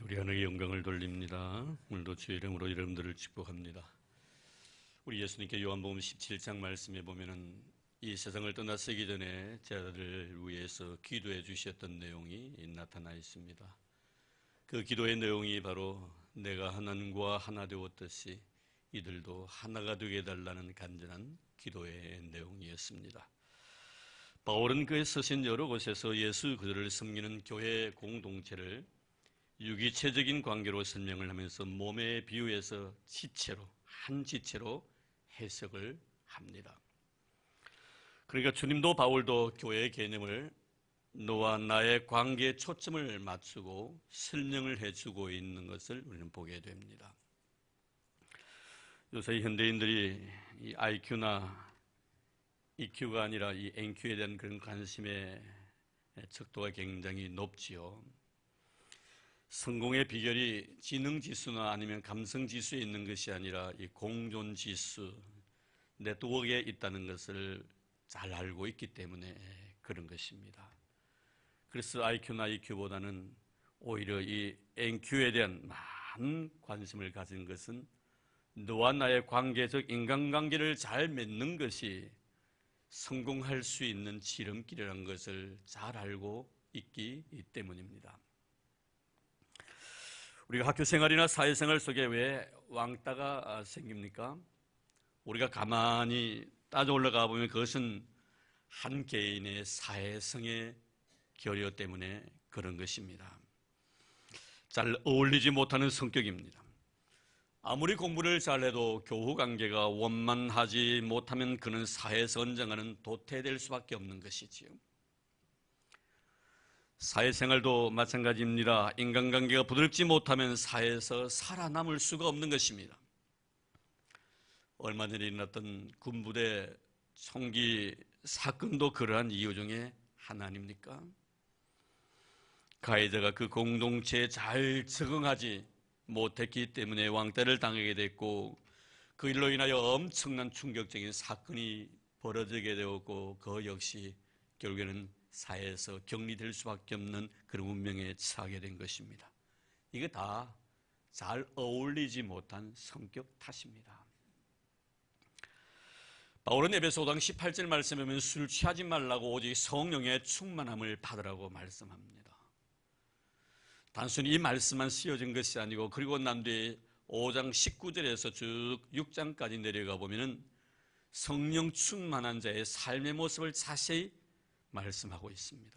우리 하나님께 영광을 돌립니다. 오늘도 주의 이름으로 여러분들을 축복합니다. 우리 예수님께 요한복음 17장 말씀에 보면은 이 세상을 떠나시기 전에 제자들을 위해서 기도해 주셨던 내용이 나타나 있습니다. 그 기도의 내용이 바로 내가 하나님과 하나 되었듯이 이들도 하나가 되게 해달라는 간절한 기도의 내용이었습니다. 바울은 그의 서신 여러 곳에서 예수 그들을 섬기는 교회 공동체를 유기체적인 관계로 설명을 하면서 몸에 비유해서 지체로, 한 지체로 해석을 합니다. 그러니까 주님도 바울도 교회의 개념을 너와 나의 관계에 초점을 맞추고 설명을 해주고 있는 것을 우리는 보게 됩니다. 요새 현대인들이 이 IQ나 EQ가 아니라 이 NQ에 대한 그런 관심의 척도가 굉장히 높지요. 성공의 비결이 지능지수나 아니면 감성지수에 있는 것이 아니라 이 공존지수, 네트워크에 있다는 것을 잘 알고 있기 때문에 그런 것입니다. 그래서 IQ나 EQ보다는 오히려 이 NQ에 대한 많은 관심을 가진 것은 너와 나의 관계적 인간관계를 잘 맺는 것이 성공할 수 있는 지름길이라는 것을 잘 알고 있기 때문입니다. 우리가 학교 생활이나 사회생활 속에 왜 왕따가 생깁니까? 우리가 가만히 따져 올라가 보면 그것은 한 개인의 사회성의 결여 때문에 그런 것입니다. 잘 어울리지 못하는 성격입니다. 아무리 공부를 잘해도 교우 관계가 원만하지 못하면 그는 사회에서 언젠가는 도태될 수밖에 없는 것이지요. 사회생활도 마찬가지입니다. 인간관계가 부드럽지 못하면 사회에서 살아남을 수가 없는 것입니다. 얼마 전에 일어났던 군부대 총기 사건도 그러한 이유 중에 하나 아닙니까? 가해자가 그 공동체에 잘 적응하지 못했기 때문에 왕따를 당하게 됐고 그 일로 인하여 엄청난 충격적인 사건이 벌어지게 되었고 그 역시 결국에는 사회에서 격리될 수밖에 없는 그런 운명에 처하게 된 것입니다. 이게 다 잘 어울리지 못한 성격 탓입니다. 바울은 에베소 5장 18절 말씀에 보면 술 취하지 말라고 오직 성령의 충만함을 받으라고 말씀합니다. 단순히 이 말씀만 쓰여진 것이 아니고 그리고 난 뒤에 5장 19절에서 쭉 6장까지 내려가 보면은 성령 충만한 자의 삶의 모습을 자세히 말씀하고 있습니다.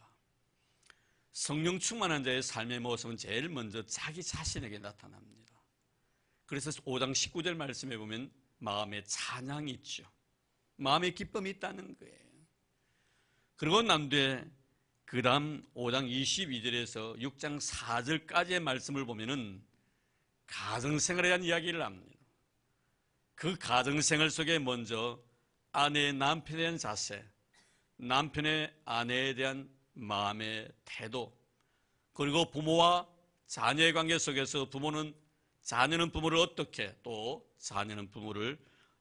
성령 충만한 자의 삶의 모습은 제일 먼저 자기 자신에게 나타납니다. 그래서 5장 19절 말씀에 보면 마음에 찬양이 있죠. 마음에 기쁨이 있다는 거예요. 그리고 난 뒤에 그 다음 5장 22절에서 6장 4절까지의 말씀을 보면은 가정생활에 대한 이야기를 합니다. 그 가정생활 속에 먼저 아내의 남편에 대한 자세, 남편의 아내에 대한 마음의 태도, 그리고 부모와 자녀의 관계 속에서 자녀는 부모를 어떻게, 또 자녀는 부모를,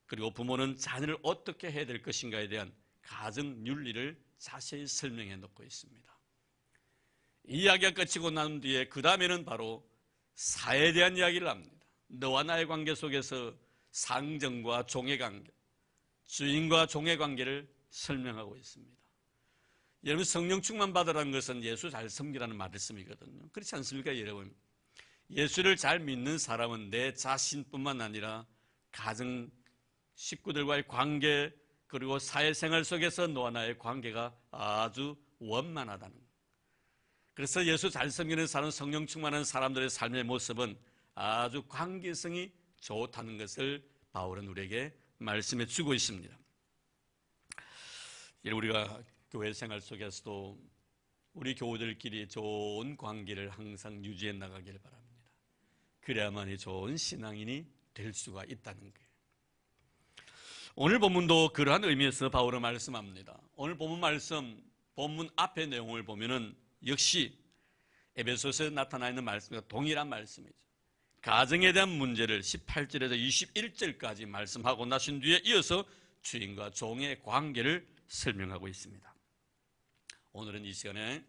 그리고 부모는 자녀를 어떻게 해야 될 것인가에 대한 가정 윤리를 자세히 설명해 놓고 있습니다. 이 이야기가 끝이고 난 뒤에 그 다음에는 바로 사회에 대한 이야기를 합니다. 너와 나의 관계 속에서 상정과 종의 관계, 주인과 종의 관계를 설명하고 있습니다. 여러분, 성령 충만 받으라는 것은 예수 잘 섬기라는 말씀이거든요. 그렇지 않습니까, 여러분? 예수를 잘 믿는 사람은 내 자신뿐만 아니라 가정 식구들과의 관계, 그리고 사회생활 속에서 너와 나의 관계가 아주 원만하다는 거예요. 그래서 예수 잘 섬기는 사람, 성령 충만한 사람들의 삶의 모습은 아주 관계성이 좋다는 것을 바울은 우리에게 말씀해 주고 있습니다. 우리가 교회 생활 속에서도 우리 교우들끼리 좋은 관계를 항상 유지해 나가길 바랍니다. 그래야만이 좋은 신앙인이 될 수가 있다는 거예요. 오늘 본문도 그러한 의미에서 바울은 말씀합니다. 오늘 본문 앞의 내용을 보면은 역시 에베소서에 나타나 있는 말씀과 동일한 말씀이죠. 가정에 대한 문제를 18절에서 21절까지 말씀하고 나신 뒤에 이어서 주인과 종의 관계를 설명하고 있습니다. 오늘은 이 시간에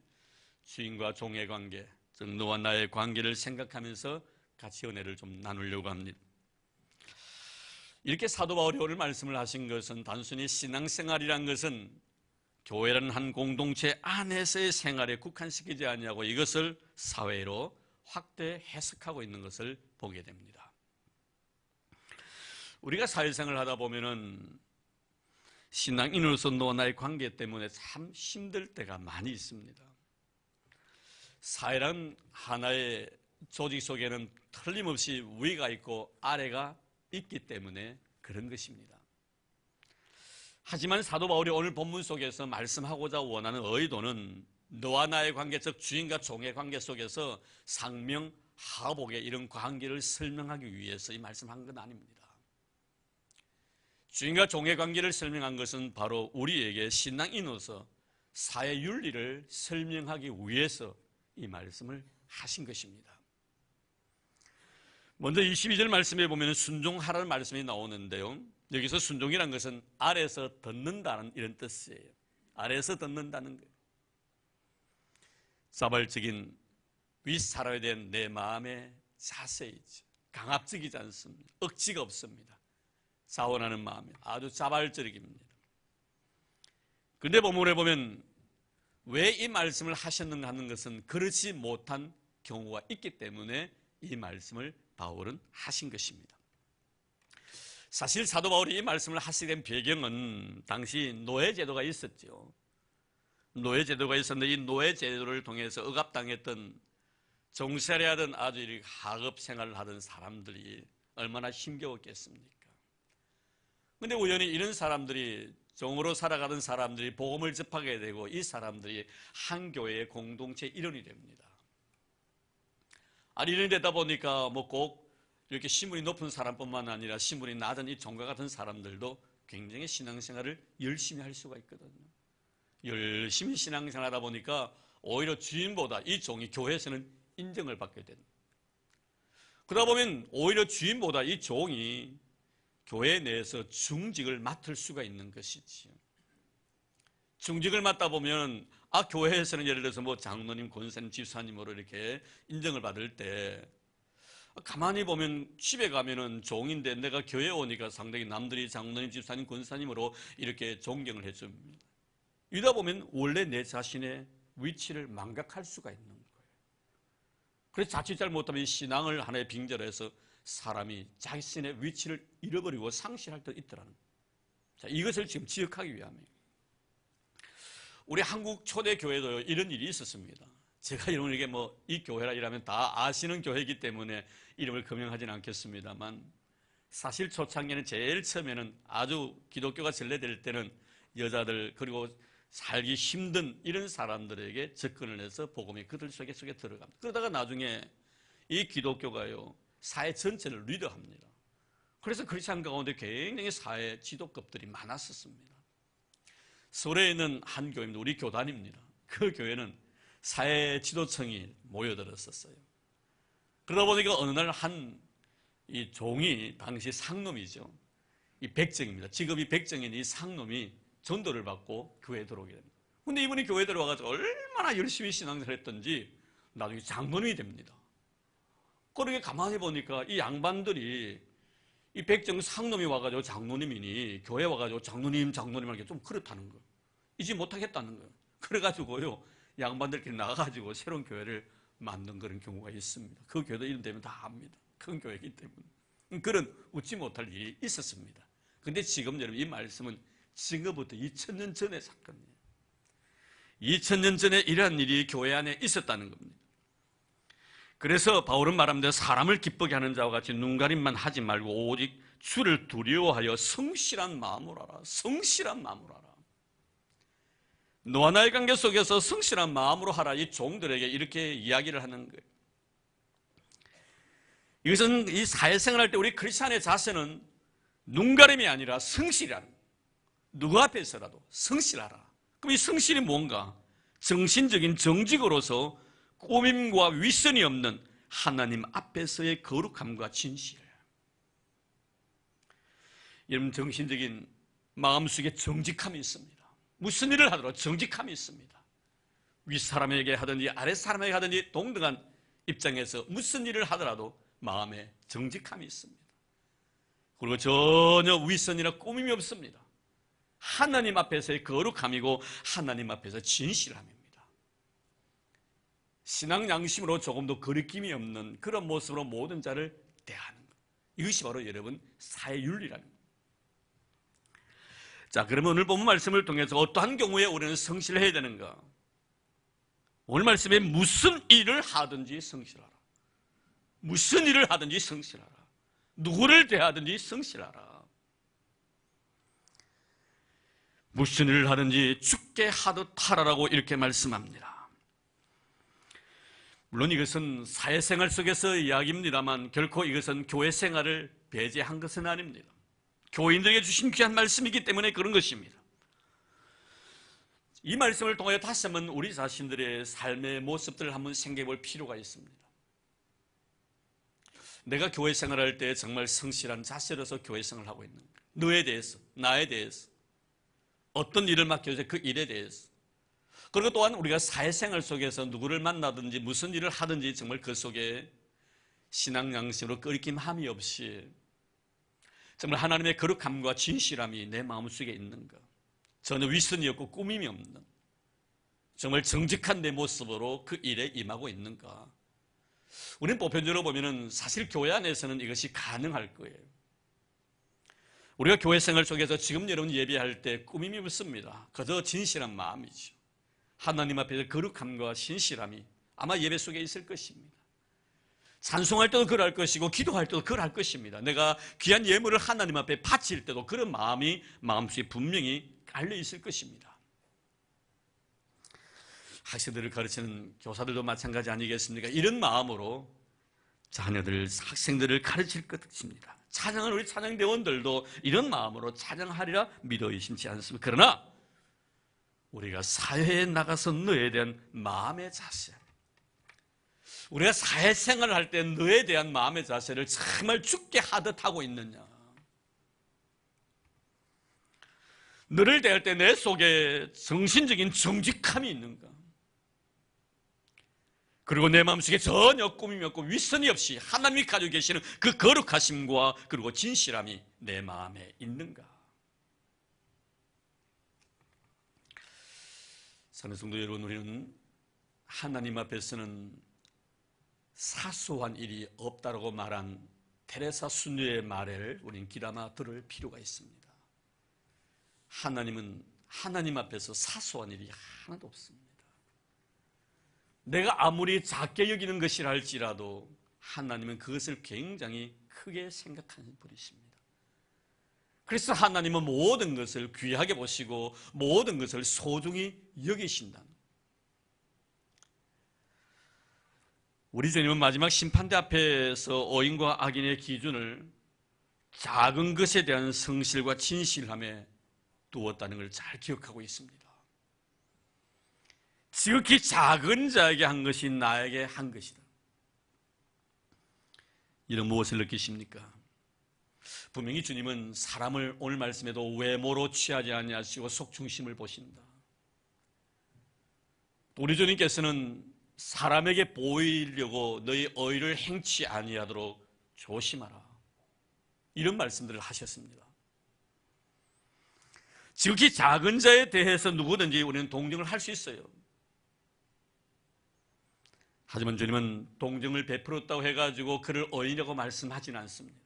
주인과 종의 관계, 즉 너와 나의 관계를 생각하면서 같이 은혜를 좀 나누려고 합니다. 이렇게 사도 바울이 오늘 말씀을 하신 것은 단순히 신앙생활이란 것은 교회라는 한 공동체 안에서의 생활에 국한시키지 않냐고 이것을 사회로 확대 해석하고 있는 것을 보게 됩니다. 우리가 사회생활을 하다 보면은 신앙인으로서 너와 나의 관계 때문에 참 힘들 때가 많이 있습니다. 사회란 하나의 조직 속에는 틀림없이 위가 있고 아래가 있기 때문에 그런 것입니다. 하지만 사도 바울이 오늘 본문 속에서 말씀하고자 원하는 의도는 너와 나의 관계, 즉 주인과 종의 관계 속에서 상명, 하복의 이런 관계를 설명하기 위해서 이 말씀한 건 아닙니다. 주인과 종의 관계를 설명한 것은 바로 우리에게 신앙인으로서 사회 윤리를 설명하기 위해서 이 말씀을 하신 것입니다. 먼저 22절 말씀에 보면 순종하라는 말씀이 나오는데요. 여기서 순종이란 것은 아래에서 듣는다는 이런 뜻이에요. 아래에서 듣는다는 거예요. 자발적인 윗사람에 대한 내 마음의 자세이죠. 강압적이지 않습니다. 억지가 없습니다. 자원하는 마음이 아주 자발적입니다. 그런데 본문에 보면 왜 이 말씀을 하셨는가 하는 것은 그렇지 못한 경우가 있기 때문에 이 말씀을 바울은 하신 것입니다. 사실 사도 바울이 이 말씀을 하시게 된 배경은 당시 노예제도가 있었죠. 노예제도가 있었는데 이 노예제도를 통해서 억압당했던 종살이 하던 아주 하급 생활을 하던 사람들이 얼마나 힘겨웠겠습니까? 그런데 우연히 이런 사람들이 종으로 살아가던 사람들이 복음을 접하게 되고 이 사람들이 한 교회의 공동체 일원이 됩니다. 아니 이런 되다 보니까 뭐 꼭 이렇게 신분이 높은 사람뿐만 아니라 신분이 낮은 이 종과 같은 사람들도 굉장히 신앙생활을 열심히 할 수가 있거든요. 열심히 신앙생활하다 보니까 오히려 주인보다 이 종이 교회에서는 인정을 받게 됩니다. 그러다 보면 오히려 주인보다 이 종이 교회 내에서 중직을 맡을 수가 있는 것이지요. 중직을 맡다 보면 교회에서는 예를 들어서 뭐 장로님, 권사님, 집사님으로 이렇게 인정을 받을 때 가만히 보면 집에 가면은 종인데 내가 교회에 오니까 상당히 남들이 장로님, 집사님, 권사님으로 이렇게 존경을 해줍니다. 이러다 보면 원래 내 자신의 위치를 망각할 수가 있는 거예요. 그래서 자칫 잘못하면 신앙을 하나의 빙결해서 사람이 자신의 위치를 잃어버리고 상실할 때 있더라는 거예요. 자, 이것을 지금 지적하기 위함이에요. 우리 한국 초대 교회도 이런 일이 있었습니다. 제가 이름을 이게 이 교회라 이라면 다 아시는 교회이기 때문에 이름을 금명하지는 않겠습니다만 사실 초창기에는 제일 처음에는 아주 기독교가 전래될 때는 여자들 그리고 살기 힘든 이런 사람들에게 접근을 해서 복음이 그들 속에 들어갑니다. 그러다가 나중에 이 기독교가요 사회 전체를 리더합니다. 그래서 크리스천 가운데 굉장히 사회 지도급들이 많았었습니다. 서울에 있는 한 교회입니다. 우리 교단입니다. 그 교회는 사회 지도층이 모여들었었어요. 그러다 보니까 어느 날 이 종이 당시 상놈이죠. 이 백정입니다. 직업이 백정인 이 상놈이 전도를 받고 교회에 들어오게 됩니다. 근데 이분이 교회에 들어와서 얼마나 열심히 신앙생활을 했던지 나중에 장로님이 됩니다. 그렇게 가만히 보니까 이 양반들이 이 백정 상놈이 와가지고 장로님이니 교회 와가지고 장로님 하기가 좀 그렇다는 거예요. 이제 못하겠다는 거예요. 그래가지고요 양반들끼리 나가가지고 새로운 교회를 만든 그런 경우가 있습니다. 그 교회도 이름 되면 다 압니다. 큰 교회이기 때문에. 그런 웃지 못할 일이 있었습니다. 근데 지금 여러분 이 말씀은 지금부터 2000년 전의 사건이에요. 2000년 전에 이러한 일이 교회 안에 있었다는 겁니다. 그래서 바울은 말합니다. 사람을 기쁘게 하는 자와 같이 눈가림만 하지 말고 오직 주를 두려워하여 성실한 마음으로 하라. 성실한 마음으로 하라. 너와 나의 관계 속에서 성실한 마음으로 하라. 이 종들에게 이렇게 이야기를 하는 거예요. 이것은 이 사회생활할 때 우리 크리스찬의 자세는 눈가림이 아니라 성실이라는 거예요. 누구 앞에서라도 성실하라. 그럼 이 성실이 뭔가? 정신적인 정직으로서 꾸밈과 위선이 없는 하나님 앞에서의 거룩함과 진실. 여러분 정신적인 마음속에 정직함이 있습니다. 무슨 일을 하더라도 정직함이 있습니다. 윗사람에게 하든지 아랫사람에게 하든지 동등한 입장에서 무슨 일을 하더라도 마음에 정직함이 있습니다. 그리고 전혀 윗선이나 꾸밈이 없습니다. 하나님 앞에서의 거룩함이고 하나님 앞에서 진실함입니다. 신앙 양심으로 조금도 거리낌이 없는 그런 모습으로 모든 자를 대하는 것, 이것이 바로 여러분 사회윤리라는 겁니다. 자, 그러면 오늘 본문 말씀을 통해서 어떠한 경우에 우리는 성실해야 되는가? 오늘 말씀에 무슨 일을 하든지 성실하라. 무슨 일을 하든지 성실하라. 누구를 대하든지 성실하라. 무슨 일을 하든지 죽게 하듯 하라라고 이렇게 말씀합니다. 물론 이것은 사회생활 속에서 이야기입니다만 결코 이것은 교회 생활을 배제한 것은 아닙니다. 교인들에게 주신 귀한 말씀이기 때문에 그런 것입니다. 이 말씀을 통해 다시 한번 우리 자신들의 삶의 모습들을 한번 생각해 볼 필요가 있습니다. 내가 교회 생활할 때 정말 성실한 자세로서 교회 생활을 하고 있는가? 너에 대해서, 나에 대해서, 어떤 일을 맡겨져 그 일에 대해서, 그리고 또한 우리가 사회생활 속에서 누구를 만나든지 무슨 일을 하든지 정말 그 속에 신앙 양심으로 끄리낌함이 없이 정말 하나님의 거룩함과 진실함이 내 마음속에 있는가? 전혀 윗선이 없고 꾸밈이 없는 정말 정직한 내 모습으로 그 일에 임하고 있는가? 우리는 보편적으로 보면은 사실 교회 안에서는 이것이 가능할 거예요. 우리가 교회 생활 속에서 지금 여러분 예배할 때 꾸밈이 없습니다. 그저 진실한 마음이죠. 하나님 앞에서 거룩함과 신실함이 아마 예배 속에 있을 것입니다. 찬송할 때도 그럴 것이고 기도할 때도 그럴 것입니다. 내가 귀한 예물을 하나님 앞에 바칠 때도 그런 마음이 마음속에 분명히 깔려 있을 것입니다. 학생들을 가르치는 교사들도 마찬가지 아니겠습니까? 이런 마음으로 자녀들, 학생들을 가르칠 것입니다. 찬양하는 우리 찬양대원들도 이런 마음으로 찬양하리라 믿어 의심치 않습니다. 그러나 우리가 사회에 나가서 너에 대한 마음의 자세, 우리가 사회생활을 할 때 너에 대한 마음의 자세를 정말 죽게 하듯 하고 있느냐? 너를 대할 때 내 속에 정신적인 정직함이 있는가? 그리고 내 마음속에 전혀 꾸밈이 없고 윗선이 없이 하나님이 가지고 계시는 그 거룩하심과 그리고 진실함이 내 마음에 있는가? 사랑하는 성도 여러분, 우리는 하나님 앞에서는 사소한 일이 없다라고 말한 테레사 수녀의 말을 우리는 귀담아 들을 필요가 있습니다. 하나님은 하나님 앞에서 사소한 일이 하나도 없습니다. 내가 아무리 작게 여기는 것이라 할지라도 하나님은 그것을 굉장히 크게 생각하는 분이십니다. 그래서 하나님은 모든 것을 귀하게 보시고 모든 것을 소중히 여기신다. 우리 주님은 마지막 심판대 앞에서 의인과 악인의 기준을 작은 것에 대한 성실과 진실함에 두었다는 걸 잘 기억하고 있습니다. 지극히 작은 자에게 한 것이 나에게 한 것이다. 이런 무엇을 느끼십니까? 분명히 주님은 사람을 오늘 말씀에도 외모로 취하지 아니하시고 속중심을 보신다. 우리 주님께서는 사람에게 보이려고 너희 의를 행치 아니하도록 조심하라, 이런 말씀들을 하셨습니다. 지극히 작은 자에 대해서 누구든지 우리는 동정을 할 수 있어요. 하지만 주님은 동정을 베풀었다고 해가지고 그를 의인이라고 말씀하지는 않습니다.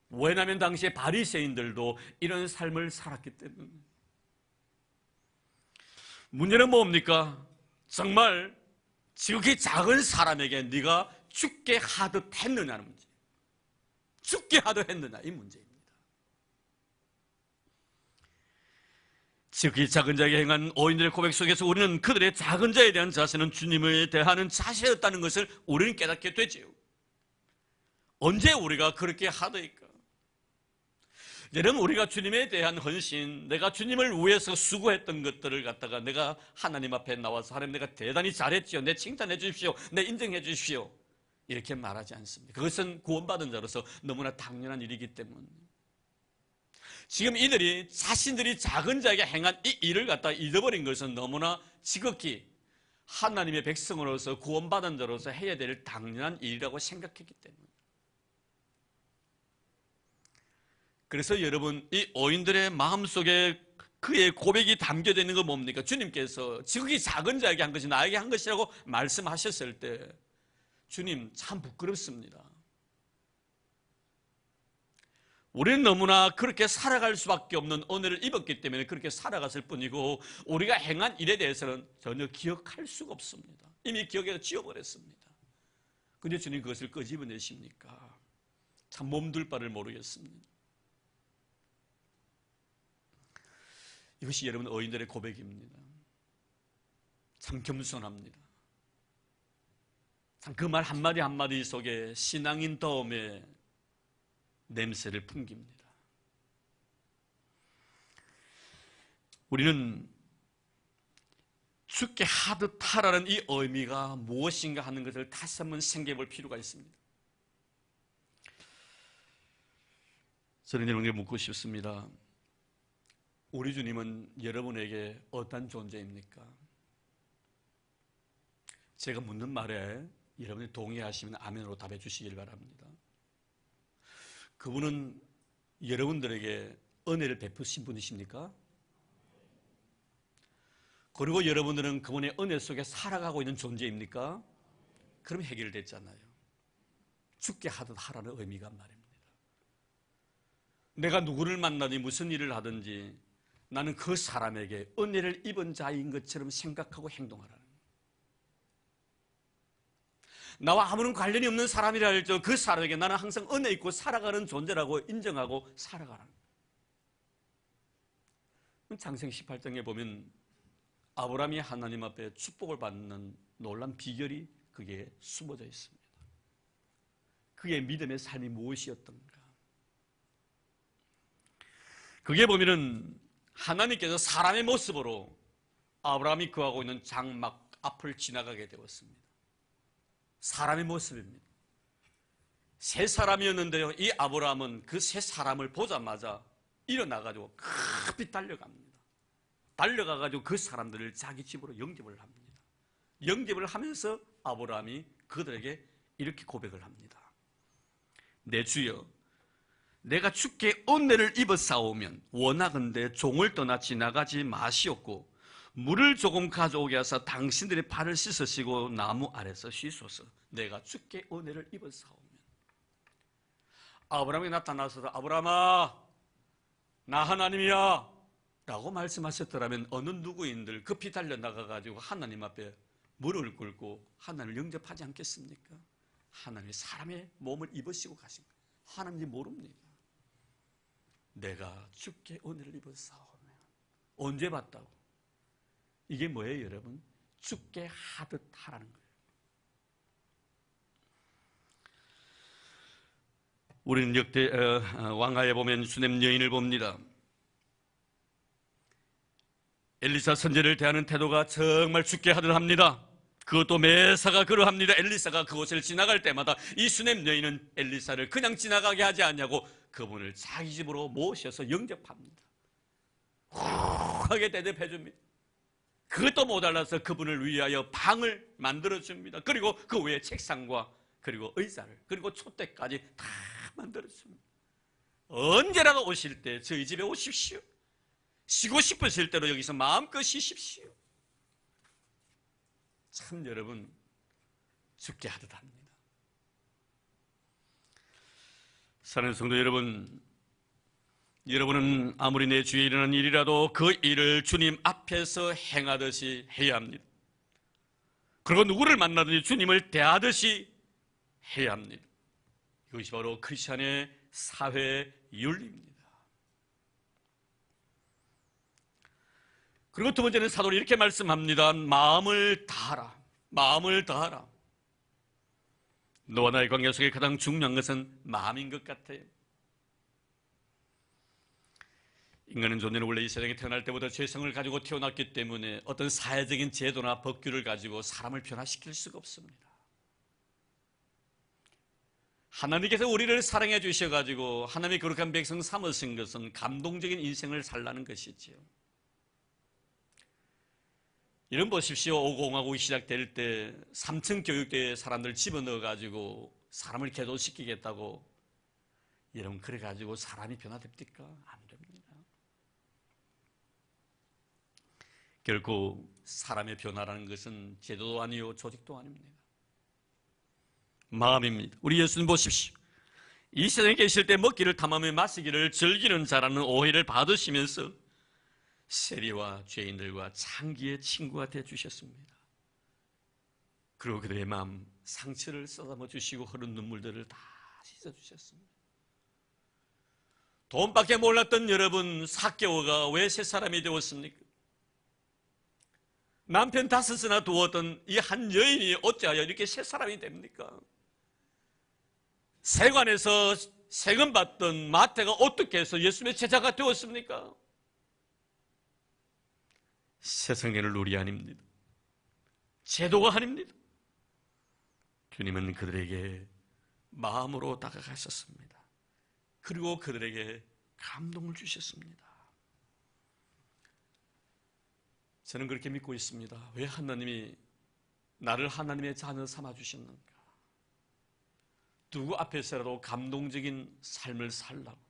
왜냐하면 당시에 바리새인들도 이런 삶을 살았기 때문에. 문제는 뭡니까? 정말 지극히 작은 사람에게 네가 죽게 하듯 했느냐는 문제, 죽게 하듯 했느냐, 이 문제입니다. 지극히 작은 자에게 행한 의인들의 고백 속에서 우리는 그들의 작은 자에 대한 자세는 주님을 대하는 자세였다는 것을 우리는 깨닫게 되지요. 언제 우리가 그렇게 하더이까? 여러분, 우리가 주님에 대한 헌신, 내가 주님을 위해서 수고했던 것들을 갖다가 내가 하나님 앞에 나와서 하나님 내가 대단히 잘했지요, 내 칭찬해 주십시오, 내 인정해 주십시오, 이렇게 말하지 않습니다. 그것은 구원받은 자로서 너무나 당연한 일이기 때문에. 지금 이들이 자신들이 작은 자에게 행한 이 일을 갖다 잊어버린 것은 너무나 지극히 하나님의 백성으로서 구원받은 자로서 해야 될 당연한 일이라고 생각했기 때문에. 그래서 여러분, 이 오인들의 마음속에 그의 고백이 담겨져 있는 건 뭡니까? 주님께서 지극히 작은 자에게 한 것이 나에게 한 것이라고 말씀하셨을 때 주님 참 부끄럽습니다. 우리는 너무나 그렇게 살아갈 수밖에 없는 은혜를 입었기 때문에 그렇게 살아갔을 뿐이고 우리가 행한 일에 대해서는 전혀 기억할 수가 없습니다. 이미 기억에서 지워버렸습니다. 근데 주님 그것을 끄집어내십니까? 참 몸둘 바를 모르겠습니다. 이것이 여러분 어인들의 고백입니다. 참 겸손합니다. 참 그 말 한마디 한마디 속에 신앙인 다음에 냄새를 풍깁니다. 우리는 죽게 하듯 하라는 이 의미가 무엇인가 하는 것을 다시 한번 생각해 볼 필요가 있습니다. 저는 여러분에게 묻고 싶습니다. 우리 주님은 여러분에게 어떤 존재입니까? 제가 묻는 말에 여러분이 동의하시면 아멘으로 답해 주시길 바랍니다. 그분은 여러분들에게 은혜를 베푸신 분이십니까? 그리고 여러분들은 그분의 은혜 속에 살아가고 있는 존재입니까? 그럼 해결됐잖아요. 죽게 하듯 하라는 의미가 말입니다. 내가 누구를 만나든지 무슨 일을 하든지 나는 그 사람에게 은혜를 입은 자인 것처럼 생각하고 행동하라는 거예요. 나와 아무런 관련이 없는 사람이라 할지라도 그 사람에게 나는 항상 은혜 있고 살아가는 존재라고 인정하고 살아가라는 거예요. 창세기 18장에 보면 아브라함이 하나님 앞에 축복을 받는 놀라운 비결이 그게 숨어져 있습니다. 그의 믿음의 삶이 무엇이었던가? 그게 보면은 하나님께서 사람의 모습으로 아브라함이 거하고 있는 장막 앞을 지나가게 되었습니다. 사람의 모습입니다. 세 사람이었는데요, 이 아브라함은 그 세 사람을 보자마자 일어나가지고 급히 달려갑니다. 달려가가지고 그 사람들을 자기 집으로 영접을 합니다. 영접을 하면서 아브라함이 그들에게 이렇게 고백을 합니다. 내 주여, 내가 주께 은혜를 입어 싸우면 원하건대 종을 떠나 지나가지 마시옵고 물을 조금 가져오게 하사 당신들의 발을 씻으시고 나무 아래서 쉬소서. 내가 주께 은혜를 입어 싸우면. 아브라함이 나타나서 아브라함아 나 하나님이야 라고 말씀하셨더라면 어느 누구인들 급히 달려나가가지고 하나님 앞에 무릎을 꿇고 하나님을 영접하지 않겠습니까? 하나님이 사람의 몸을 입으시고 가신 거예요. 하나님이 모릅니다. 내가 주께 은혜를 입어 싸우면. 언제 봤다고? 이게 뭐예요 여러분? 주께 하듯 하라는 거예요. 우리는 역대 왕하에 보면 수넴 여인을 봅니다. 엘리사 선지자를 대하는 태도가 정말 주께 하듯 합니다. 그것도 매사가 그러합니다. 엘리사가 그곳을 지나갈 때마다 이 수넴 여인은 엘리사를 그냥 지나가게 하지 않냐고 그분을 자기 집으로 모셔서 영접합니다. 후하게 대접해 줍니다. 그것도 모자라서 그분을 위하여 방을 만들어줍니다. 그리고 그 외에 책상과 그리고 의자를 그리고 촛대까지 다 만들어줍니다. 언제라도 오실 때 저희 집에 오십시오. 쉬고 싶으실 대로 여기서 마음껏 쉬십시오. 참 여러분 죽게 하듯 합니다. 사랑하는 성도 여러분, 여러분은 아무리 내 주위에 일어난 일이라도 그 일을 주님 앞에서 행하듯이 해야 합니다. 그리고 누구를 만나든지 주님을 대하듯이 해야 합니다. 이것이 바로 크리스천의 사회 윤리입니다. 그리고 두 번째는 사도는 이렇게 말씀합니다. 마음을 다하라. 마음을 다하라. 너와 나의 관계 속에 가장 중요한 것은 마음인 것 같아요. 인간은 존재는 원래 이 세상에 태어날 때부터 죄성을 가지고 태어났기 때문에 어떤 사회적인 제도나 법규를 가지고 사람을 변화시킬 수가 없습니다. 하나님께서 우리를 사랑해 주셔가지고 하나님의 거룩한 백성 삼으신 것은 감동적인 인생을 살라는 것이지요. 이런 보십시오. 오공화국이 시작될 때 3층 교육대에 사람들 집어넣어가지고 사람을 개도시키겠다고, 여러분 그래가지고 사람이 변화됩니까? 안 됩니다. 결코 사람의 변화라는 것은 제도도 아니요 조직도 아닙니다. 마음입니다. 우리 예수님 보십시오. 이 세상에 계실 때 먹기를 탐하며 마시기를 즐기는 자라는 오해를 받으시면서 세리와 죄인들과 장기의 친구가 되어주셨습니다. 그리고 그들의 마음 상처를 쓰다듬어 주시고 흐른 눈물들을 다 씻어주셨습니다. 돈밖에 몰랐던 여러분, 삭개오가 왜 새 사람이 되었습니까? 남편 5이나 두었던 이 한 여인이 어찌하여 이렇게 새 사람이 됩니까? 세관에서 세금 받던 마태가 어떻게 해서 예수님의 제자가 되었습니까? 세상의 룰이 아닙니다. 제도가 아닙니다. 주님은 그들에게 마음으로 다가가셨습니다. 그리고 그들에게 감동을 주셨습니다. 저는 그렇게 믿고 있습니다. 왜 하나님이 나를 하나님의 자녀 삼아주셨는가? 누구 앞에서라도 감동적인 삶을 살라고,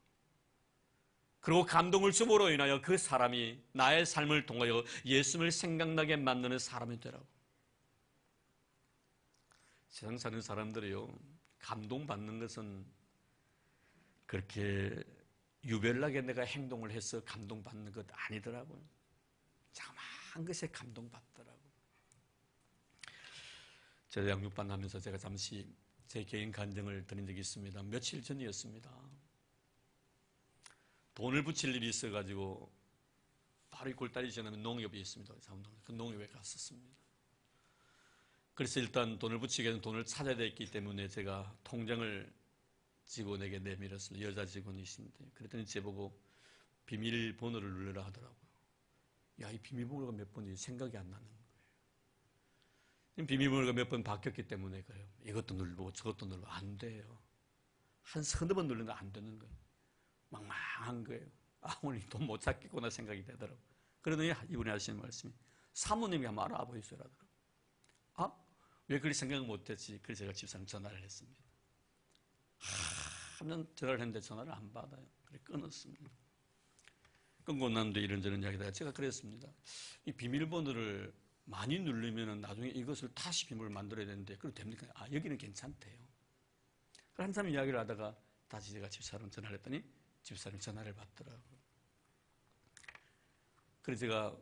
그리고 감동을 줌으로 인하여 그 사람이 나의 삶을 통하여 예수님을 생각나게 만드는 사람이 되라고. 세상 사는 사람들이요, 감동받는 것은 그렇게 유별나게 내가 행동을 해서 감동받는 것 아니더라고요. 자그마한 것에 감동받더라고요. 제가 양육반 하면서 제가 잠시 제 개인 간증을 드린 적이 있습니다. 며칠 전이었습니다. 돈을 붙일 일이 있어가지고 바로 이 골다리 지나면 농협이 있습니다. 그 농협에 갔었습니다. 그래서 일단 돈을 붙이기 위해서 돈을 찾아야 됐기 때문에 제가 통장을 직원에게 내밀었습니다. 여자 직원이신데. 그랬더니 제보고 비밀번호를 눌러라 하더라고요. 야, 이 비밀번호가 몇 번인지 생각이 안 나는 거예요. 비밀번호가 몇 번 바뀌었기 때문에 그래요. 이것도 누르고 저것도 누르고 안 돼요. 한 서너 번 누르는 거 안 되는 거예요. 망망한 거예요. 아, 오늘 돈 못 찾겠구나 생각이 되더라고요. 그러더니 이분이 하시는 말씀이 사모님이 한번 알아보이소요 하더라고요. 아? 왜 그렇게 생각을 못했지? 그래서 제가 집사님 전화를 했습니다. 하면 전화를 했는데 전화를 안 받아요. 그래 끊었습니다. 끊고 난 뒤에 이런저런 이야기다가 제가 그랬습니다. 이 비밀번호를 많이 누르면 나중에 이것을 다시 비밀을 만들어야 되는데 그래도 됩니까? 아, 여기는 괜찮대요. 한참 이야기를 하다가 다시 제가 집사람 전화를 했더니 집사님 전화를 받더라고요. 그래서 제가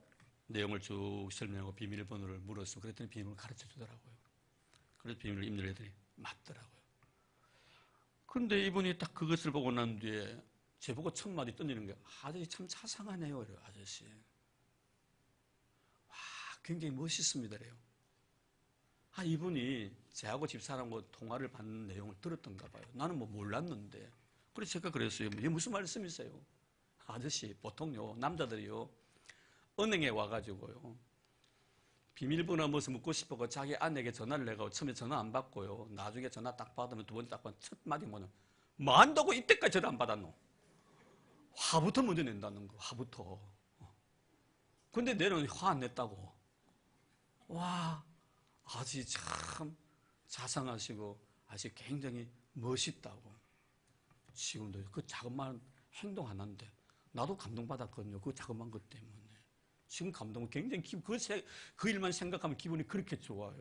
내용을 쭉 설명하고 비밀번호를 물었어요. 그랬더니 비밀번호를 가르쳐 주더라고요. 그래서 비밀을 입력을 했더니 맞더라고요. 그런데 이분이 딱 그것을 보고 난 뒤에 제보고 첫 마디 던지는 게 아저씨 참 자상하네요. 이래요, 아저씨. 와, 굉장히 멋있습니다. 이래요. 아, 이분이 저하고 집사람하고 통화를 받는 내용을 들었던가 봐요. 나는 뭐 몰랐는데. 그래서 제가 그랬어요. 이게 무슨 말씀이세요? 아저씨, 보통요, 남자들이요, 은행에 와가지고요, 비밀번호 무슨 묻고 싶어서 자기 아내에게 전화를 해가지고 처음에 전화 안 받고요, 나중에 전화 딱 받으면 두 번째 딱 받으면 첫 마디 뭐냐, 뭐 한다고 이때까지 전화 안 받았노? 화부터 먼저 낸다는 거, 화부터. 근데 내는 화 안 냈다고. 와, 아저씨 참 자상하시고 아저씨 굉장히 멋있다고. 지금도 그 자그마한 행동 하나인데 나도 감동받았거든요. 그 자그마한 것 때문에. 지금 감동은 굉장히 그 일만 생각하면 기분이 그렇게 좋아요.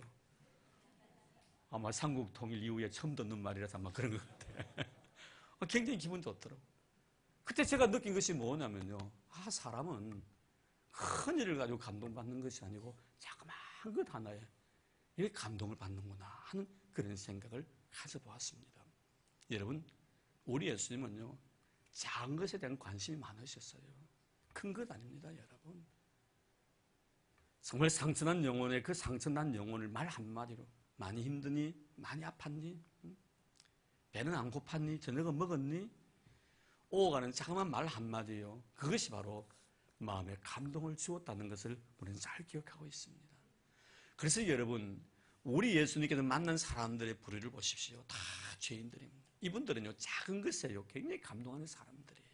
아마 삼국 통일 이후에 처음 듣는 말이라서 아마 그런 것 같아요. 굉장히 기분 좋더라고요. 그때 제가 느낀 것이 뭐냐면요, 아, 사람은 큰 일을 가지고 감동받는 것이 아니고 자그마한 것 하나에 이렇게 감동을 받는구나 하는 그런 생각을 가져보았습니다. 여러분, 우리 예수님은요, 작은 것에 대한 관심이 많으셨어요. 큰 것 아닙니다, 여러분. 정말 상처난 영혼의 그 상처난 영혼을 말 한마디로, 많이 힘드니? 많이 아팠니? 배는 안 고팠니? 저녁은 먹었니? 오가는 자그마한 말 한마디요, 그것이 바로 마음에 감동을 주었다는 것을 우리는 잘 기억하고 있습니다. 그래서 여러분, 우리 예수님께서 만난 사람들의 부류를 보십시오. 다 죄인들입니다. 이분들은요 작은 것에요 굉장히 감동하는 사람들이에요.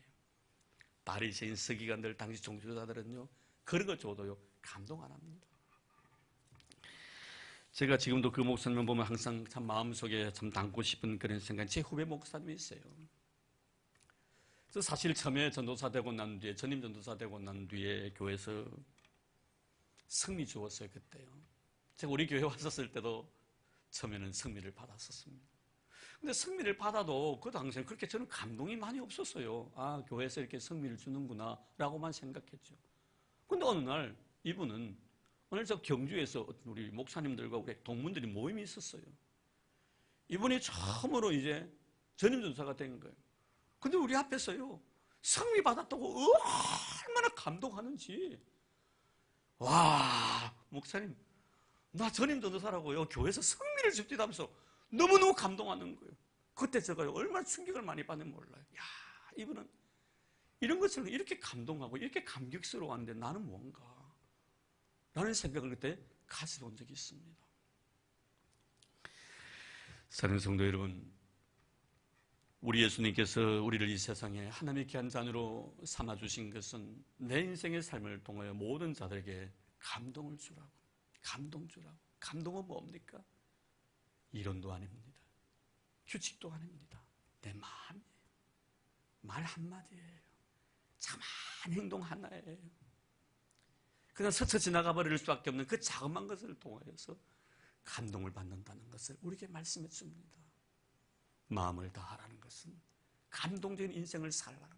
바리새인 서기관들 당시 종교자들은요 그런 것 줘도요 감동 안 합니다. 제가 지금도 그 목사님을 보면 항상 참 마음속에 참 담고 싶은 그런 생각이 제 후배 목사님이 있어요. 그래서 사실 처음에 전도사 되고 난 뒤에 전임 전도사 되고 난 뒤에 교회에서 성미 주었어요. 그때요. 제가 우리 교회 왔었을 때도 처음에는 성미를 받았었습니다. 근데 성미를 받아도 그 당시에 그렇게 저는 감동이 많이 없었어요. 아, 교회에서 이렇게 성미를 주는구나 라고만 생각했죠. 근데 어느 날 이분은 오늘 저 경주에서 우리 목사님들과 우리 동문들이 모임이 있었어요. 이분이 처음으로 이제 전임 전도사가 된 거예요. 근데 우리 앞에서요 성미 받았다고 얼마나 감동하는지. 와, 목사님 나 전임 전도사라고요 교회에서 성미를 줍디다면서 너무너무 감동하는 거예요. 그때 제가 얼마나 충격을 많이 받는지 몰라요. 야, 이분은 이런 것처럼 이렇게 감동하고 이렇게 감격스러워하는데 나는 뭔가 라는 생각을 그때 가져본 적이 있습니다. 사랑하는 성도 여러분, 우리 예수님께서 우리를 이 세상에 하나님의 귀한 자녀로 삼아주신 것은 내 인생의 삶을 통하여 모든 자들에게 감동을 주라고, 감동 주라고. 감동은 뭡니까? 이론도 아닙니다. 규칙도 아닙니다. 내 마음이에요. 말 한마디예요. 참한 행동 하나예요. 그냥 스쳐 지나가 버릴 수밖에 없는 그 자그마한 것을 통하여서 감동을 받는다는 것을 우리에게 말씀해 줍니다. 마음을 다하라는 것은 감동적인 인생을 살라는 것.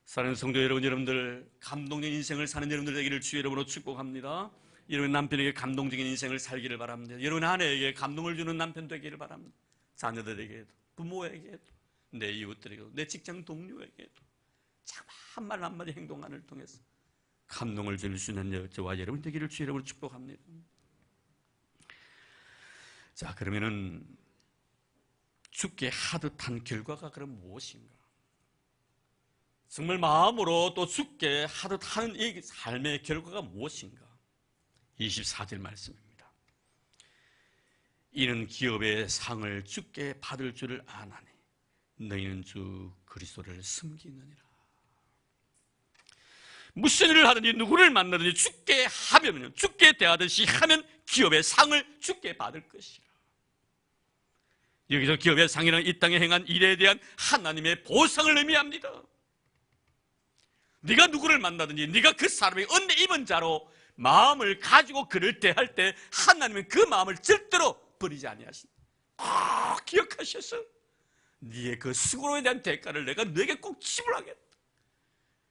사랑하는 성도 여러분, 여러분들 감동적인 인생을 사는 여러분들 되기를 주의 이름으로 축복합니다. 여러분 남편에게 감동적인 인생을 살기를 바랍니다. 여러분 아내에게 감동을 주는 남편 되기를 바랍니다. 자녀들에게도, 부모에게도, 내 이웃들에게도, 내 직장 동료에게도 참 말 한마디 행동 하나를 통해서 감동을 줄 수 있는 저와 여러분 되기를 주의 이름으로 축복합니다. 자, 그러면은 주께 하듯 한 결과가 그럼 무엇인가? 정말 마음으로 또 주께 하듯 하는 이 삶의 결과가 무엇인가? 24절 말씀입니다. 이는 기업의 상을 주께 받을 줄을 아나니 너희는 주 그리스도를 섬기느니라. 무슨 일을 하든지 누구를 만나든지 주께 하면, 주께 대하듯이 하면 기업의 상을 주께 받을 것이라. 여기서 기업의 상이라는 이 땅에 행한 일에 대한 하나님의 보상을 의미합니다. 네가 누구를 만나든지 네가 그 사람의 은혜 입은 자로 마음을 가지고 그를 대할 때 하나님은 그 마음을 절대로 버리지 아니하신다. 기억하셔서 네의 그 수고로에 대한 대가를 내가 너에게 꼭 지불하겠다.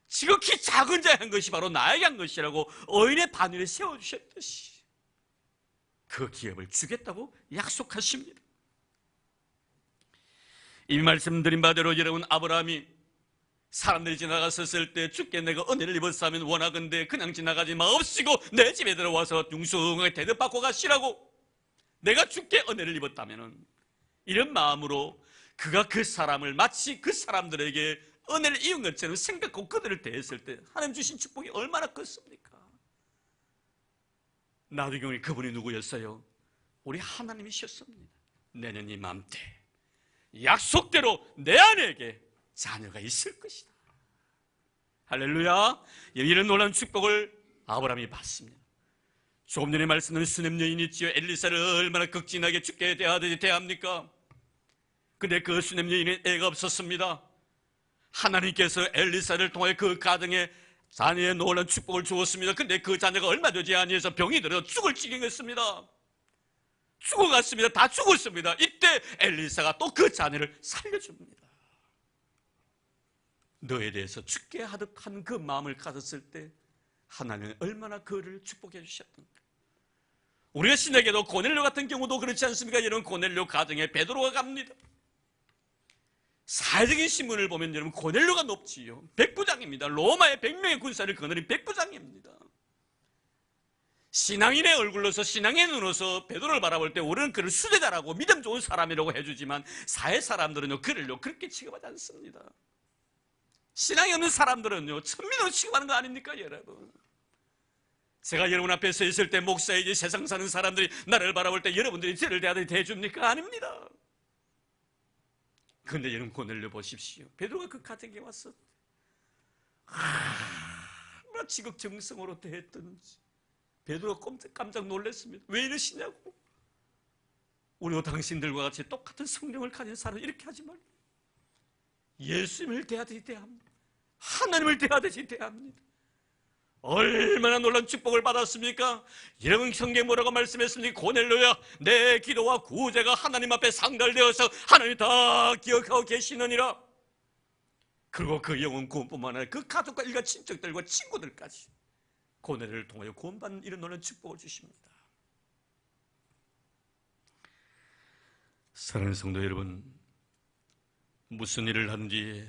지극히 작은 자에 한 것이 바로 나에게 한 것이라고 어인의 반열에 세워주셨듯이 그 기업을 주겠다고 약속하십니다. 이 말씀드린 바대로 여러분 아브라함이 사람들이 지나갔었을 때 주께 내가 은혜를 입었으면 원하건대 그냥 지나가지 마옵시고 내 집에 들어와서 융숭하게 대접받고 가시라고 내가 주께 은혜를 입었다면 이런 마음으로 그가 그 사람을 마치 그 사람들에게 은혜를 입은 것처럼 생각하고 그들을 대했을 때 하나님 주신 축복이 얼마나 컸습니까? 나중에 그분이 누구였어요? 우리 하나님이셨습니다. 내년 이맘때 약속대로 내 아내에게 자녀가 있을 것이다. 할렐루야. 이런 놀라운 축복을 아브라함이 받습니다. 조금 전에 말씀드린 수냄 여인이 있지요. 엘리사를 얼마나 극진하게 주께 대하듯이 대합니까? 근데 그 수냄 여인은 애가 없었습니다. 하나님께서 엘리사를 통해 그 가정에 자녀의 놀라운 축복을 주었습니다. 근데 그 자녀가 얼마 되지 아니해서 병이 들어 죽을 지경했습니다. 죽어갔습니다. 다 죽었습니다. 이때 엘리사가 또 그 자녀를 살려줍니다. 너에 대해서 죽게 하듯 한 그 마음을 가졌을 때 하나님은 얼마나 그를 축복해 주셨던가. 우리가 신에게도 고넬료 같은 경우도 그렇지 않습니까? 이런 고넬료 가정에 베드로가 갑니다. 사회적인 신분을 보면 여러분 고넬료가 높지요. 백부장입니다. 로마의 100명의 군사를 거느린 백부장입니다. 신앙인의 얼굴로서 신앙의 눈으로서 베드로를 바라볼 때 우리는 그를 수제자라고 믿음 좋은 사람이라고 해주지만 사회 사람들은요 그를요 그렇게 취급하지 않습니다. 신앙이 없는 사람들은요 천민으로 취급하는 거 아닙니까 여러분? 제가 여러분 앞에 서 있을 때 목사이지 세상 사는 사람들이 나를 바라볼 때 여러분들이 저를 대하듯이 대해줍니까? 아닙니다. 그런데 여러분 고넬료 보십시오. 베드로가 그 가정에 왔어. 얼마나 지극정성으로 대했던지 베드로가 깜짝 놀랐습니다. 왜 이러시냐고. 우리도 당신들과 같이 똑같은 성령을 가진 사람 이렇게 하지 말고 예수님을 대하듯이 대합니다. 하나님을 대하듯이 대합니다. 얼마나 놀라운 축복을 받았습니까? 여러분 성경에 뭐라고 말씀했습니까? 고넬료야, 내 기도와 구제가 하나님 앞에 상달되어서 하나님이 다 기억하고 계시느니라. 그리고 그 영혼 구원뿐만 아니라 그 가족과 일가 친척들과 친구들까지 고넬료를 통하여 구원받는 이런 놀라운 축복을 주십니다. 사랑하는 성도 여러분, 무슨 일을 하든지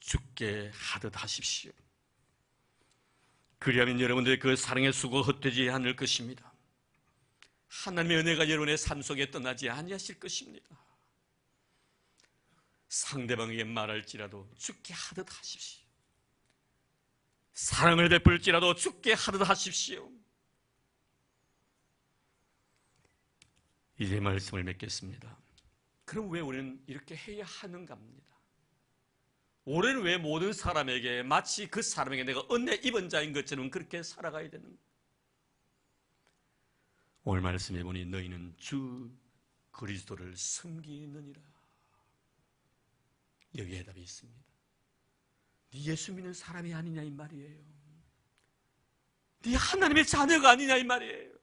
주께 하듯 하십시오. 그리하면 여러분들의 그 사랑의 수고가 헛되지 않을 것입니다. 하나님의 은혜가 여러분의 삶 속에 떠나지 아니하실 것입니다. 상대방에게 말할지라도 주께 하듯 하십시오. 사랑을 베풀지라도 주께 하듯 하십시오. 이제 말씀을 맺겠습니다. 그럼 왜 우리는 이렇게 해야 하는가 합니다. 우리는 왜 모든 사람에게 마치 그 사람에게 내가 은혜 입은 자인 것처럼 그렇게 살아가야 되는가? 오늘 말씀해 보니 너희는 주 그리스도를 섬기느니라. 여기에 답이 있습니다. 네 예수 믿는 사람이 아니냐 이 말이에요. 네 하나님의 자녀가 아니냐 이 말이에요.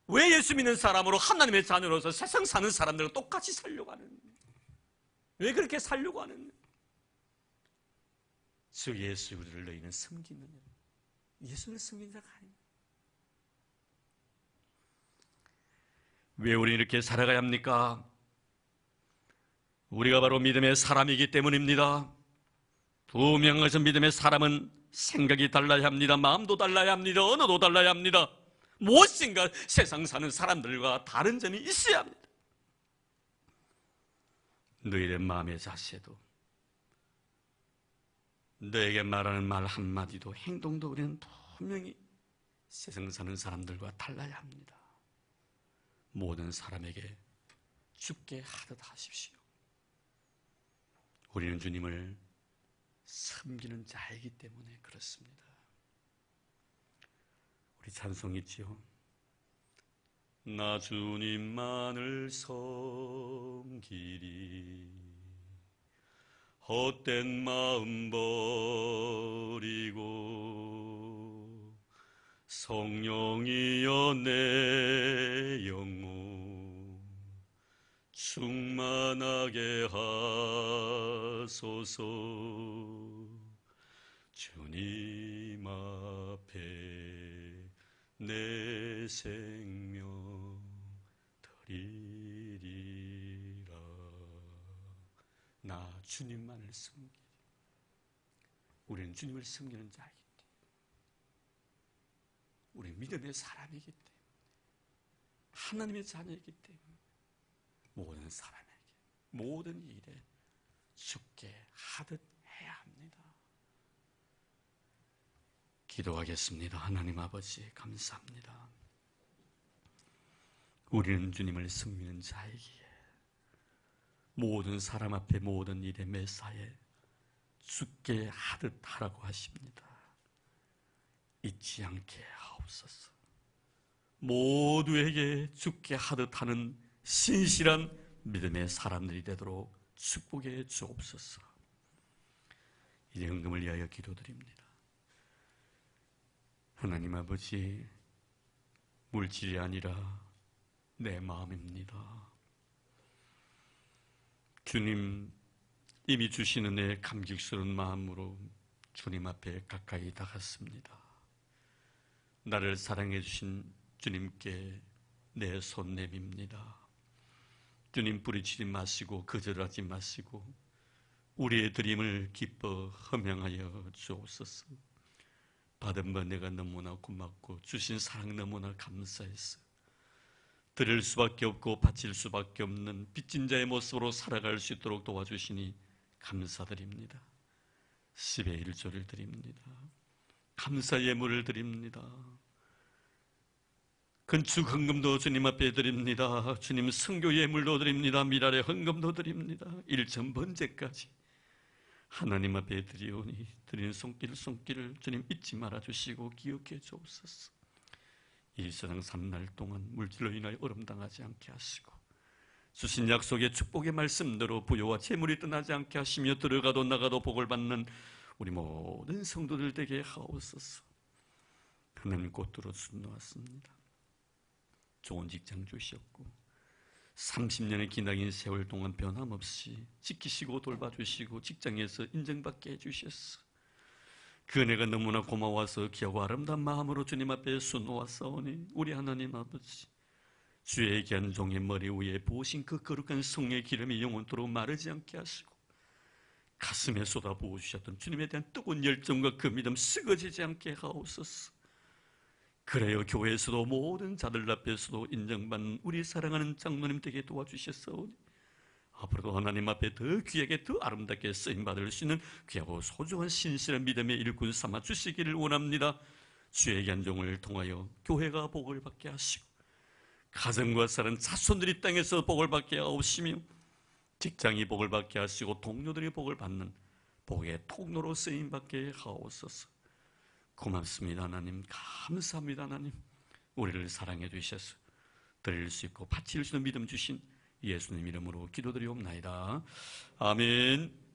왜 예수 믿는 사람으로 하나님의 자녀로서 세상 사는 사람들과 똑같이 살려고 하는? 왜 그렇게 살려고 하는? 주 예수 그리스도를 너희는 섬기느냐. 예수를 섬기는 자가 아닙니다. 왜 우리는 이렇게 살아가야 합니까? 우리가 바로 믿음의 사람이기 때문입니다. 분명해서 믿음의 사람은 생각이 달라야 합니다. 마음도 달라야 합니다. 언어도 달라야 합니다. 무엇인가 세상 사는 사람들과 다른 점이 있어야 합니다. 너희의 마음의 자세도, 너에게 말하는 말 한마디도, 행동도 우리는 분명히 세상 사는 사람들과 달라야 합니다. 모든 사람에게 주께 하듯 하십시오. 우리는 주님을 섬기는 자이기 때문에 그렇습니다. 우리 찬송 있지요. 나 주님만을 섬기리, 헛된 마음 버리고 성령이여 내 영혼 충만하게 하소서. 주님 앞에 내 생명 드리리라. 나 주님만을 섬기리. 우리는 주님을 섬기는 자이기 때문에, 우리는 믿음의 사람이기 때문에, 하나님의 자녀이기 때문에 모든 사람에게, 모든 일에 주께 하듯 해야 합니다. 기도하겠습니다. 하나님 아버지 감사합니다. 우리는 주님을 섬기는 자이기에 모든 사람 앞에 모든 일에 매사에 주께 하듯 하라고 하십니다. 잊지 않게 하옵소서. 모두에게 주께 하듯 하는 신실한 믿음의 사람들이 되도록 축복해 주옵소서. 이제 헌금을 위하여 기도드립니다. 하나님 아버지, 물질이 아니라 내 마음입니다. 주님, 이미 주시는 내 감격스러운 마음으로 주님 앞에 가까이 다갔습니다. 나를 사랑해 주신 주님께 내 손 내밉니다. 주님, 뿌리치지 마시고 거절하지 마시고 우리의 드림을 기뻐 허명하여 주옵소서. 받은 바 내가 너무나 고맙고 주신 사랑 너무나 감사해서 드릴 수밖에 없고 바칠 수밖에 없는 빚진 자의 모습으로 살아갈 수 있도록 도와주시니 감사드립니다. 10의 1조를 드립니다. 감사 예물을 드립니다. 건축 헌금도 주님 앞에 드립니다. 주님 선교 예물도 드립니다. 미랄의 헌금도 드립니다. 일천 번제까지 하나님 앞에 드리오니 드리는 손길을 주님 잊지 말아 주시고 기억해 주옵소서. 이 세상 3날 동안 물질로 인하여 어려움당하지 않게 하시고 주신 약속의 축복의 말씀대로 부요와 재물이 떠나지 않게 하시며 들어가도 나가도 복을 받는 우리 모든 성도들 되게 하옵소서. 하나님 꽃으로 순놓았습니다. 좋은 직장 주셨고 30년의 기나긴 세월 동안 변함없이 지키시고 돌봐주시고 직장에서 인정받게 해주셨어. 그 은혜가 너무나 고마워서 귀하고 아름다운 마음으로 주님 앞에 순놓았사오니 우리 하나님 아버지, 주의 귀한 종의 머리 위에 부으신 그 거룩한 성의 기름이 영원토록 마르지 않게 하시고 가슴에 쏟아부어 주셨던 주님에 대한 뜨거운 열정과 그 믿음 썩어지지 않게 하옵소서. 그래요, 교회에서도 모든 자들 앞에서도 인정받는 우리 사랑하는 장로님 되게 도와주셨사오니 앞으로도 하나님 앞에 더 귀하게 더 아름답게 쓰임받을 수 있는 귀하고 소중한 신실한 믿음의 일꾼 삼아 주시기를 원합니다. 주의 귀한 종을 통하여 교회가 복을 받게 하시고 가정과 사는 자손들이 땅에서 복을 받게 하옵시며 직장이 복을 받게 하시고 동료들이 복을 받는 복의 통로로 쓰임받게 하옵소서. 고맙습니다 하나님. 감사합니다 하나님. 우리를 사랑해 주셔서 드릴 수 있고 바칠 수 있는 믿음 주신 예수님 이름으로 기도드리옵나이다. 아멘.